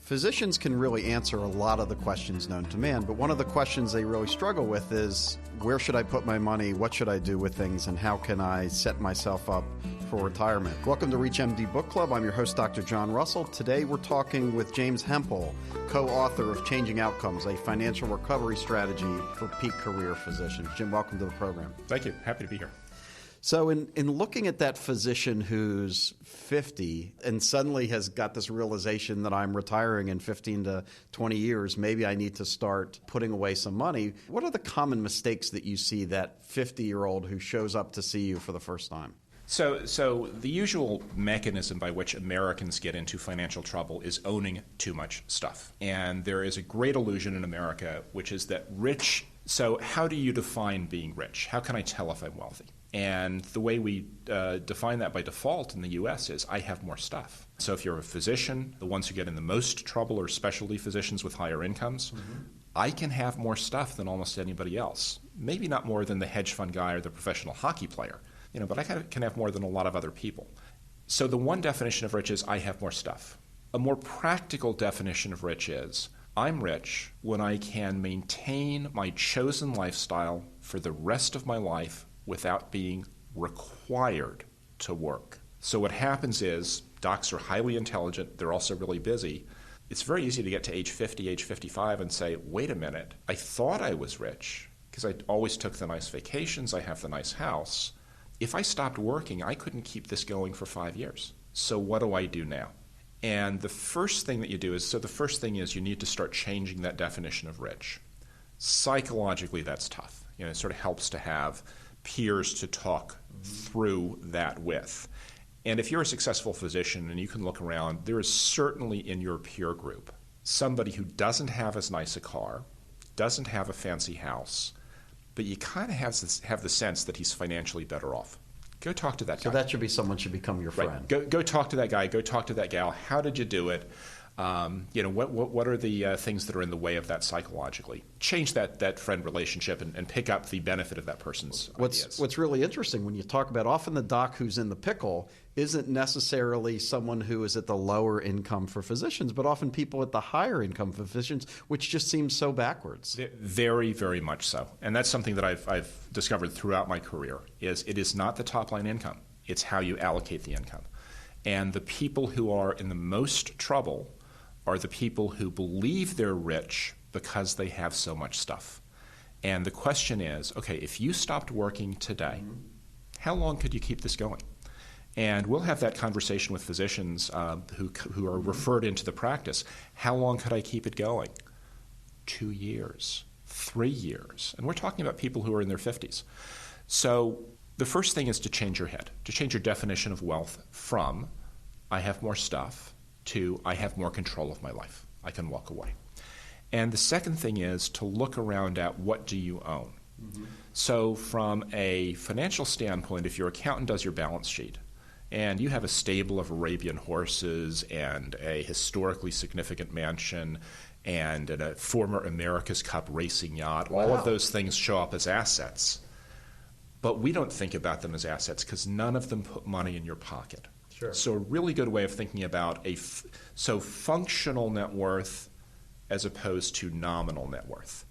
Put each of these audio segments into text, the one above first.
Physicians can really answer a lot of the questions known to man, but one of the questions they really struggle with is, where should I put my money, what should I do with things, and how can I set myself up for retirement? Welcome to ReachMD Book Club. I'm your host, Dr. John Russell. Today we're talking with James Hemphill, co-author of Changing Outcomes, a financial recovery strategy for peak career physicians. Jim, welcome to the program. Thank you. Happy to be here. So in looking at that physician who's 50 and suddenly has got this realization that I'm retiring in 15 to 20 years, maybe I need to start putting away some money, what are the common mistakes that you see that 50-year-old who shows up to see you for the first time? So the usual mechanism by which Americans get into financial trouble is owning too much stuff. And there is a great illusion in America, which is that rich, so how do you define being rich? How can I tell if I'm wealthy? And the way we define that by default in the U.S. is I have more stuff. So if you're a physician, the ones who get in the most trouble are specialty physicians with higher incomes. Mm-hmm. I can have more stuff than almost anybody else. Maybe not more than the hedge fund guy or the professional hockey player, but I can have more than a lot of other people. So the one definition of rich is I have more stuff. A more practical definition of rich is I'm rich when I can maintain my chosen lifestyle for the rest of my life without being required to work. So what happens is docs are highly intelligent. They're also really busy. It's very easy to get to age 50, age 55 and say, wait a minute, I thought I was rich because I always took the nice vacations. I have the nice house. If I stopped working, I couldn't keep this going for 5 years. So what do I do now? And the first thing that you do is, you need to start changing that definition of rich. Psychologically, that's tough. It sort of helps to have peers to talk through that with. And if you're a successful physician and you can look around, there is certainly in your peer group somebody who doesn't have as nice a car, doesn't have a fancy house, but you kind of have the sense that he's financially better off. Go talk to that guy. So that should be someone should become your friend. Right. Go talk to that guy. Go talk to that gal. How did you do it? What are the things that are in the way of that psychologically? Change that friend relationship and pick up the benefit of that person's ideas. What's really interesting when you talk about often the doc who's in the pickle isn't necessarily someone who is at the lower income for physicians, but often people at the higher income for physicians, which just seems so backwards. Very, very much so. And that's something that I've discovered throughout my career is it is not the top line income. It's how you allocate the income. And the people who are in the most trouble are the people who believe they're rich because they have so much stuff. And the question is, okay, if you stopped working today, how long could you keep this going? And we'll have that conversation with physicians who are referred into the practice. How long could I keep it going? 2 years, 3 years. And we're talking about people who are in their 50s. So the first thing is to change your head, to change your definition of wealth from I have more stuff to I have more control of my life. I can walk away. And the second thing is to look around at what do you own. Mm-hmm. So from a financial standpoint, if your accountant does your balance sheet and you have a stable of Arabian horses and a historically significant mansion and a former America's Cup racing yacht, all of those things show up as assets. But we don't think about them as assets because none of them put money in your pocket. Sure. So a really good way of thinking about functional net worth as opposed to nominal net worth.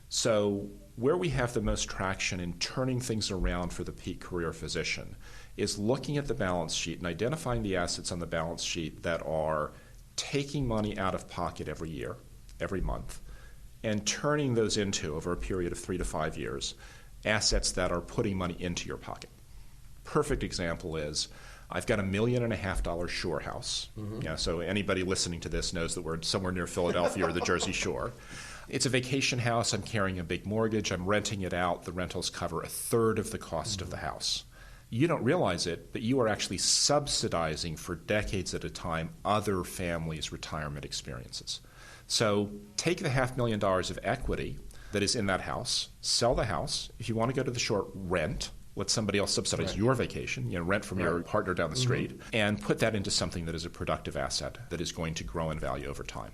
So where we have the most traction in turning things around for the peak career physician is looking at the balance sheet and identifying the assets on the balance sheet that are taking money out of pocket every year, every month, and turning those into, over a period of 3 to 5 years, assets that are putting money into your pocket. Perfect example is I've got $1.5 million shore house. Mm-hmm. So anybody listening to this knows that we're somewhere near Philadelphia or the Jersey Shore. It's a vacation house. I'm carrying a big mortgage. I'm renting it out. The rentals cover a third of the cost of the house. You don't realize it, but you are actually subsidizing for decades at a time other families' retirement experiences. So take the $500,000 of equity that is in that house, sell the house. If you want to go to the shore, rent. Let somebody else subsidize your vacation, rent from your partner down the street, and put that into something that is a productive asset that is going to grow in value over time.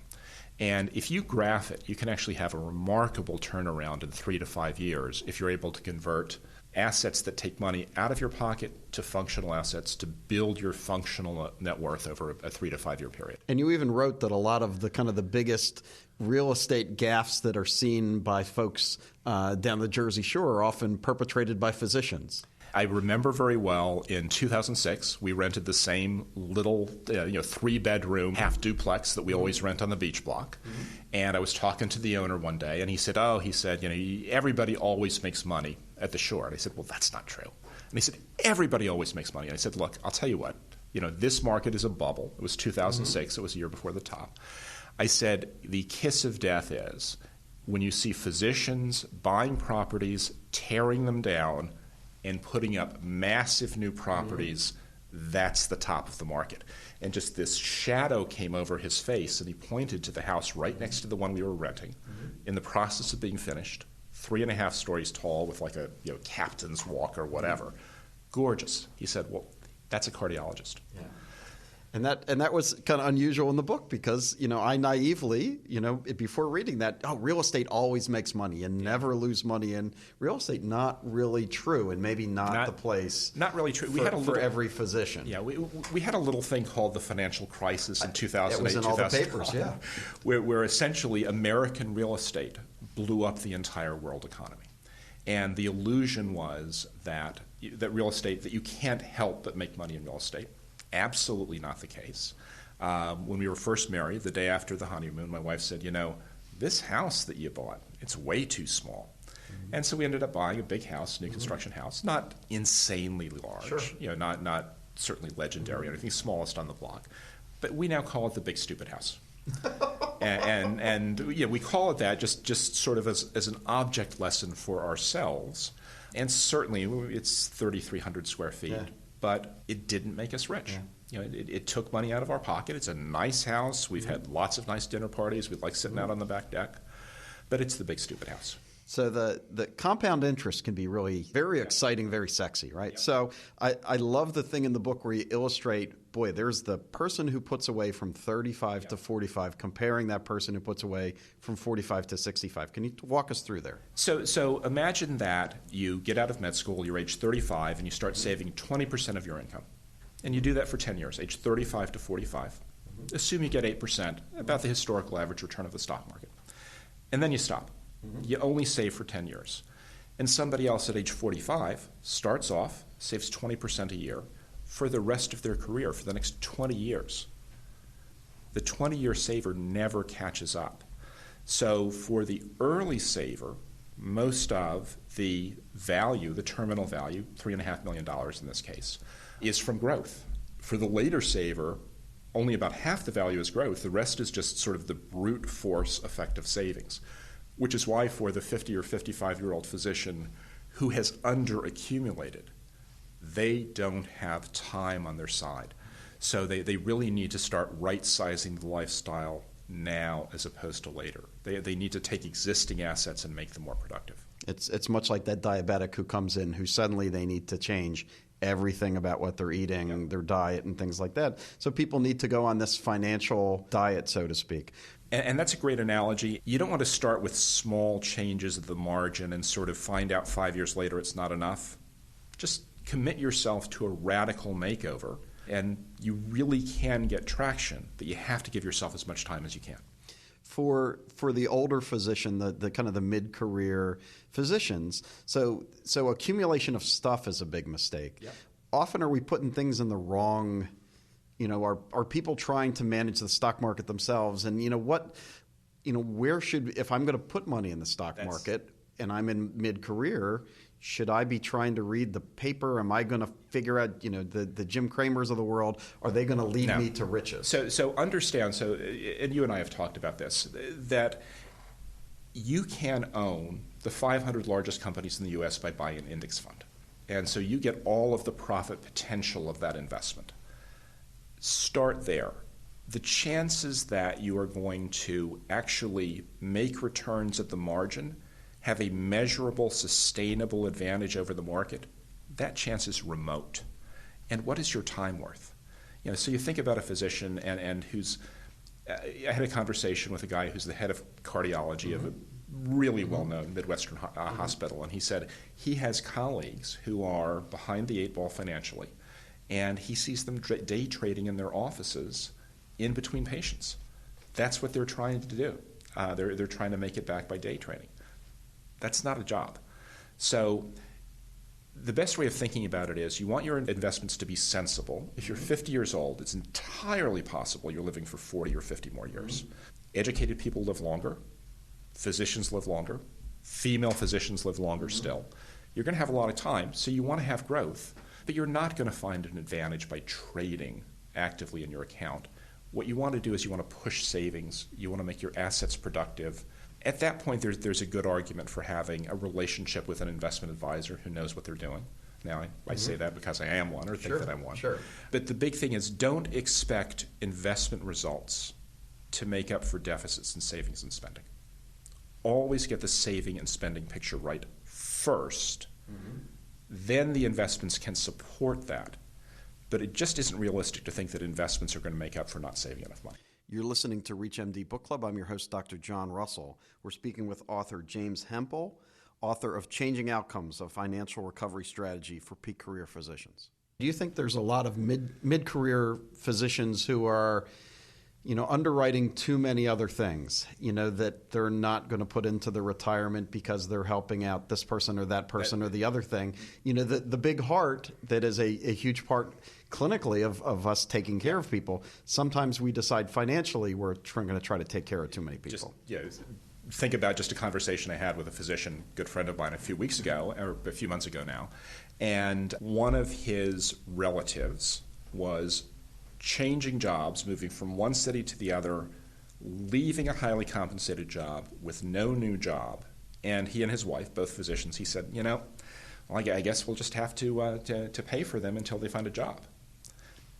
And if you graph it, you can actually have a remarkable turnaround in 3 to 5 years if you're able to convert assets that take money out of your pocket to functional assets to build your functional net worth over a 3 to 5 year period. And you even wrote that a lot of the kind of the biggest real estate gaffes that are seen by folks down the Jersey Shore are often perpetrated by physicians. I remember very well in 2006, we rented the same little 3-bedroom half duplex that we always rent on the beach block. Mm-hmm. And I was talking to the owner one day, and he said, everybody always makes money at the shore. And I said, well, that's not true. And he said, everybody always makes money. And I said, look, I'll tell you what, this market is a bubble. It was 2006. Mm-hmm. It was a year before the top. I said, the kiss of death is when you see physicians buying properties, tearing them down, and putting up massive new properties, that's the top of the market. And just this shadow came over his face, and he pointed to the house right next to the one we were renting, in the process of being finished, 3.5 stories tall with like a captain's walk or whatever. Gorgeous. He said, well, that's a cardiologist. Yeah. And that was kind of unusual in the book because, I naively, before reading that, real estate always makes money and never lose money in real estate. Not really true, and maybe not the place. Not really true. For every physician. Yeah, we had a little thing called the financial crisis in 2008. It was in all the papers, yeah. where essentially American real estate blew up the entire world economy. And the illusion was that real estate, that you can't help but make money in real estate. Absolutely not the case. When we were first married, the day after the honeymoon, my wife said, this house that you bought, it's way too small. Mm-hmm. And so we ended up buying a big house, new construction house, not insanely large, sure. Not certainly legendary or anything, smallest on the block. But we now call it the big stupid house. and we call it that just sort of as an object lesson for ourselves. And certainly it's 3,300 square feet. Yeah. But it didn't make us rich. Yeah. It took money out of our pocket. It's a nice house. We've had lots of nice dinner parties. We like sitting out on the back deck. But it's the big stupid house. So the compound interest can be really very exciting, very sexy, right? Yeah. So I love the thing in the book where you illustrate, boy, there's the person who puts away from 35 to 45, comparing that person who puts away from 45 to 65. Can you walk us through there? So imagine that you get out of med school, you're age 35, and you start saving 20% of your income. And you do that for 10 years, age 35 to 45. Mm-hmm. Assume you get 8%, about the historical average return of the stock market. And then you stop. Mm-hmm. You only save for 10 years. And somebody else at age 45 starts off, saves 20% a year for the rest of their career, for the next 20 years. The 20-year saver never catches up. So for the early saver, most of the value, the terminal value, $3.5 million in this case, is from growth. For the later saver, only about half the value is growth. The rest is just sort of the brute force effect of savings. Which is why for the 50 or 55-year-old physician who has underaccumulated, they don't have time on their side. So they really need to start right-sizing the lifestyle now as opposed to later. They need to take existing assets and make them more productive. It's much like that diabetic who comes in who suddenly they need to change everything about what they're eating, their diet and things like that. So people need to go on this financial diet, so to speak. And that's a great analogy. You don't want to start with small changes at the margin and sort of find out 5 years later it's not enough. Just commit yourself to a radical makeover, and you really can get traction, but you have to give yourself as much time as you can. For the older physician, the kind of the mid-career physicians, so accumulation of stuff is a big mistake. Yep. Often are we putting things in the wrong... are people trying to manage the stock market themselves? And where if I'm going to put money in the stock market and I'm in mid-career, should I be trying to read the paper? Am I going to figure out, the Jim Cramers of the world? Are they going to lead me to riches? So understand, and you and I have talked about this, that you can own the 500 largest companies in the U.S. by buying an index fund. And so you get all of the profit potential of that investment. Start there. The chances that you are going to actually make returns at the margin, have a measurable, sustainable advantage over the market, that chance is remote. And what is your time worth? So you think about a physician and who's, I had a conversation with a guy who's the head of cardiology of a really well-known Midwestern hospital, and he said he has colleagues who are behind the eight ball financially, and he sees them day trading in their offices in between patients. That's what they're trying to do. They're trying to make it back by day trading. That's not a job. So the best way of thinking about it is you want your investments to be sensible. If you're 50 years old, it's entirely possible you're living for 40 or 50 more years. Educated people live longer. Physicians live longer. Female physicians live longer still. You're going to have a lot of time, so you want to have growth, but you're not going to find an advantage by trading actively in your account. What you want to do is you want to push savings. You want to make your assets productive. At that point, there's a good argument for having a relationship with an investment advisor who knows what they're doing. Now, I say that because I am one or think that I'm one. Sure. But the big thing is don't expect investment results to make up for deficits in savings and spending. Always get the saving and spending picture right first. Then the investments can support that. But it just isn't realistic to think that investments are going to make up for not saving enough money. You're listening to ReachMD Book Club. I'm your host, Dr. John Russell. We're speaking with author James Hemphill, author of Changing Outcomes, a Financial Recovery Strategy for Peak Career Physicians. Do you think there's a lot of mid-career physicians who are underwriting too many other things, that they're not going to put into the retirement because they're helping out this person or that person or the other thing? The big heart that is a huge part clinically of us taking care of people. Sometimes we decide financially we're going to try to take care of too many people. Think about just a conversation I had with a physician, good friend of mine, a few weeks ago, or a few months ago now. And one of his relatives was changing jobs, moving from one city to the other, leaving a highly compensated job with no new job. And he and his wife, both physicians, he said, I guess we'll just have to pay for them until they find a job.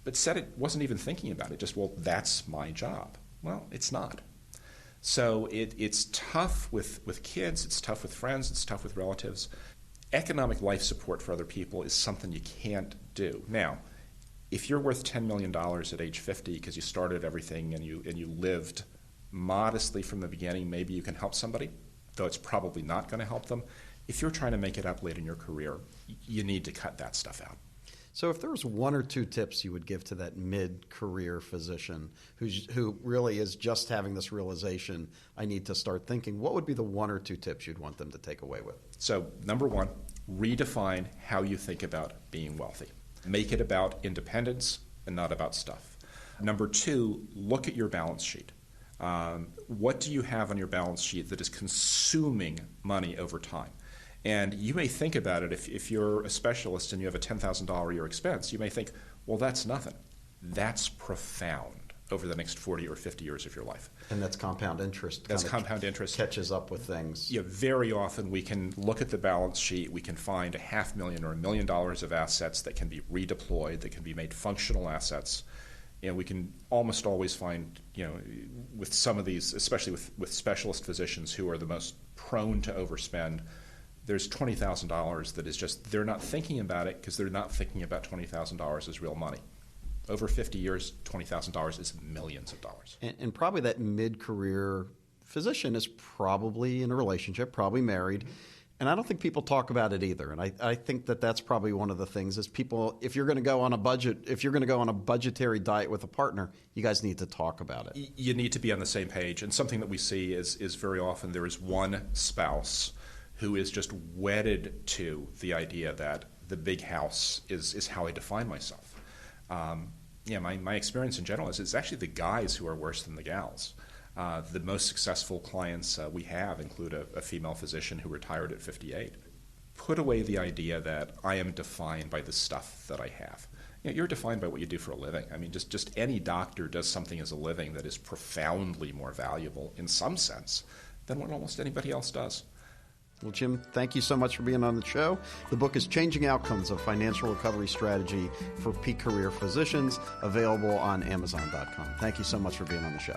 But said it wasn't even thinking about it, just, that's my job. Well, it's not. So it's tough with kids, it's tough with friends, it's tough with relatives. Economic life support for other people is something you can't do. Now, if you're worth $10 million at age 50 because you started everything and you lived modestly from the beginning, maybe you can help somebody, though it's probably not going to help them. If you're trying to make it up late in your career, you need to cut that stuff out. So if there was one or two tips you would give to that mid-career physician who really is just having this realization, I need to start thinking, what would be the one or two tips you'd want them to take away with? So number one, redefine how you think about being wealthy. Make it about independence and not about stuff. Number two, look at your balance sheet. What do you have on your balance sheet that is consuming money over time? And you may think about it, if you're a specialist and you have a $10,000 a year expense, you may think, well, that's nothing. That's profound over the next 40 or 50 years of your life. And that's compound interest. That's compound interest. Catches up with things. Very often we can look at the balance sheet, we can find $500,000 or $1 million of assets that can be redeployed, that can be made functional assets. We can almost always find, with some of these, especially with specialist physicians who are the most prone to overspend, there's $20,000 that is just, they're not thinking about it because they're not thinking about $20,000 as real money. Over 50 years, $20,000 is millions of dollars. And probably that mid-career physician is probably in a relationship, probably married. And I don't think people talk about it either. And I think that's probably one of the things is people, if you're going to go on a budget, if you're going to go on a budgetary diet with a partner, you guys need to talk about it. You need to be on the same page. And something that we see is very often there is one spouse who is just wedded to the idea that the big house is how I define myself. My experience in general is it's actually the guys who are worse than the gals. The most successful clients we have include a female physician who retired at 58. Put away the idea that I am defined by the stuff that I have. You're defined by what you do for a living. I mean, just any doctor does something as a living that is profoundly more valuable in some sense than what almost anybody else does. Well, Jim, thank you so much for being on the show. The book is Changing Outcomes, a Financial Recovery Strategy for Peak Career Physicians, available on Amazon.com. Thank you so much for being on the show.